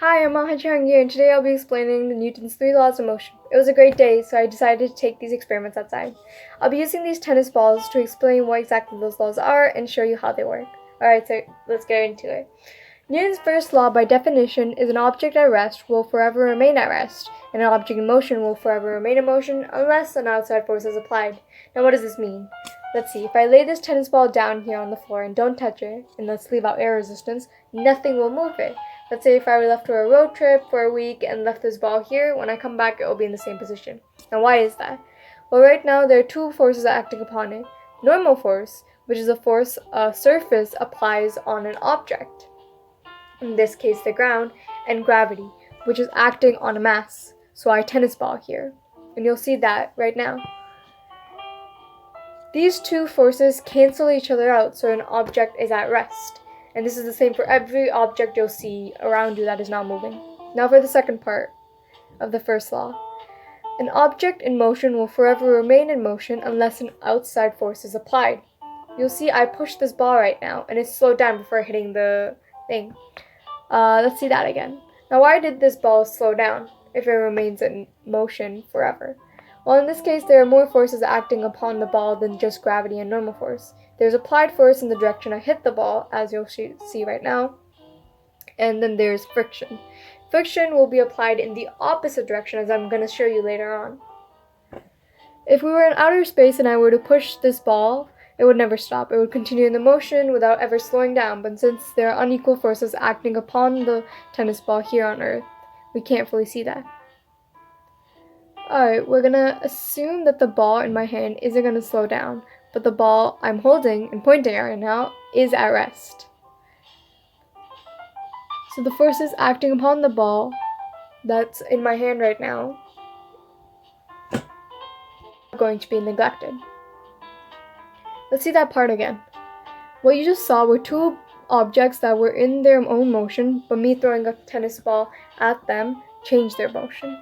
Hi, I'm Maha Chung here, and today I'll be explaining the Newton's 3 laws of motion. It was a great day, so I decided to take these experiments outside. I'll be using these tennis balls to explain what exactly those laws are and show you how they work. Alright, so let's get into it. Newton's first law, by definition, is an object at rest will forever remain at rest, and an object in motion will forever remain in motion unless an outside force is applied. Now, what does this mean? Let's see, if I lay this tennis ball down here on the floor and don't touch it, and let's leave out air resistance, nothing will move it. Let's say if I were left for a road trip for a week and left this ball here, when I come back it will be in the same position. Now why is that? Well, right now there are two forces acting upon it. Normal force, which is a force a surface applies on an object, in this case the ground, and gravity, which is acting on a mass, so our tennis ball here. And you'll see that right now. These two forces cancel each other out, so an object is at rest. And this is the same for every object you'll see around you that is not moving. Now for the second part of the first law. An object in motion will forever remain in motion unless an outside force is applied. You'll see I pushed this ball right now, and it's slowed down before hitting the thing. Let's see that again. Now why did this ball slow down if it remains in motion forever? Well, in this case, there are more forces acting upon the ball than just gravity and normal force. There's applied force in the direction I hit the ball, as you'll see right now, and then there's friction. Friction will be applied in the opposite direction, as I'm going to show you later on. If we were in outer space and I were to push this ball, it would never stop. It would continue in the motion without ever slowing down, but since there are unequal forces acting upon the tennis ball here on Earth, we can't fully see that. Alright, we're gonna assume that the ball in my hand isn't gonna slow down, but the ball I'm holding and pointing at right now is at rest. So the forces acting upon the ball that's in my hand right now are going to be neglected. Let's see that part again. What you just saw were two objects that were in their own motion, but me throwing a tennis ball at them changed their motion.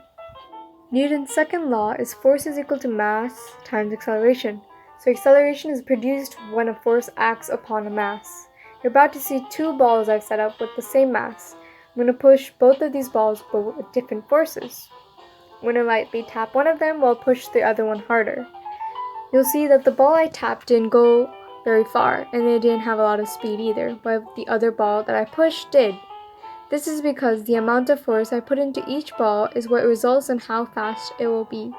Newton's second law is force is equal to mass times acceleration. So acceleration is produced when a force acts upon a mass. You're about to see two balls I've set up with the same mass. I'm going to push both of these balls but with different forces. I'm going to lightly tap one of them while push the other one harder. You'll see that the ball I tapped didn't go very far, and it didn't have a lot of speed either, but the other ball that I pushed did. This is because the amount of force I put into each ball is what results in how fast it will be.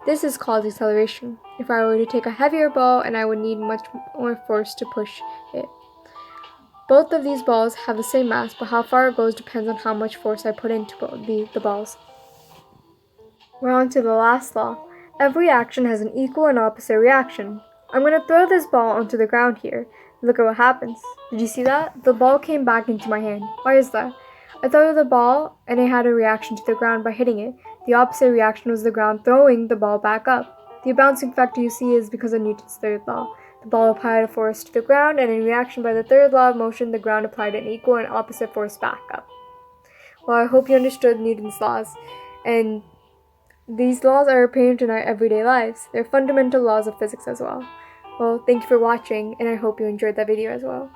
This is called acceleration. If I were to take a heavier ball, and I would need much more force to push it. Both of these balls have the same mass, but how far it goes depends on how much force I put into the balls. We're on to the last law. Every action has an equal and opposite reaction. I'm going to throw this ball onto the ground here. Look at what happens. Did you see that? The ball came back into my hand. Why is that? I threw the ball and it had a reaction to the ground by hitting it. The opposite reaction was the ground throwing the ball back up. The bouncing factor you see is because of Newton's third law. The ball applied a force to the ground, and in reaction by the third law of motion, the ground applied an equal and opposite force back up. Well, I hope you understood Newton's laws, and these laws are apparent in our everyday lives. They're fundamental laws of physics as well. Well, thank you for watching, and I hope you enjoyed that video as well.